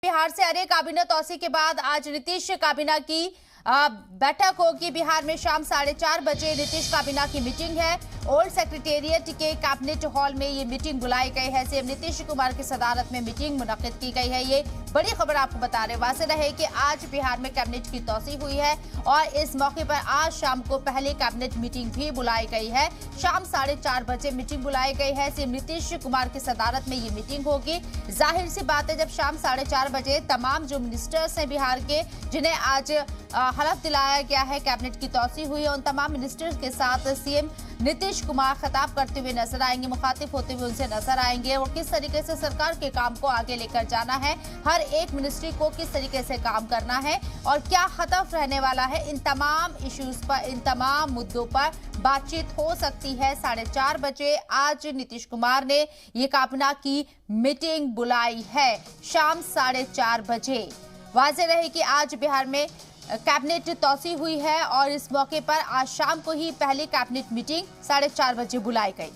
बिहार से अरे काबीना तौसी के बाद आज नीतीश काबीना की बैठक होगी। बिहार में शाम 4:30 बजे नीतीश काबीना की मीटिंग है। ओल्ड सेक्रेटेरिएट के कैबिनेट हॉल में ये मीटिंग बुलाई गई है। सीएम नीतीश कुमार की सदारत में मीटिंग मुनक्किद की गई है। ये बड़ी खबर आपको बता रहे वासे रहे कि आज बिहार में कैबिनेट की तौसी हुई है और इस मौके पर आज शाम को पहले कैबिनेट मीटिंग भी बुलाई गई है। शाम 4:30 बजे मीटिंग बुलाई गई है। सीएम नीतीश कुमार की सदारत में ये मीटिंग होगी। जाहिर सी बात है, जब शाम 4:30 बजे तमाम जो मिनिस्टर्स हैं बिहार के, जिन्हें आज हलफ दिलाया गया है, कैबिनेट की तौसी हुई है, उन तमाम मिनिस्टर्स के साथ सीएम नीतीश कुमार खिताब करते हुए नजर आएंगे, मुखातिब होते हुए उनसे नजर आएंगे और किस तरीके से सरकार के काम को आगे लेकर जाना है, हर एक मिनिस्ट्री को किस तरीके से काम करना है और क्या हदफ रहने वाला है, इन तमाम इश्यूज पर, इन तमाम मुद्दों पर बातचीत हो सकती है। 4:30 बजे आज नीतीश कुमार ने ये काबीना की मीटिंग बुलाई है। शाम 4:30 बजे वाज़ेह रहे कि आज बिहार में कैबिनेट तौसी हुई है और इस मौके पर आज शाम को ही पहली कैबिनेट मीटिंग 4:30 बजे बुलाई गई।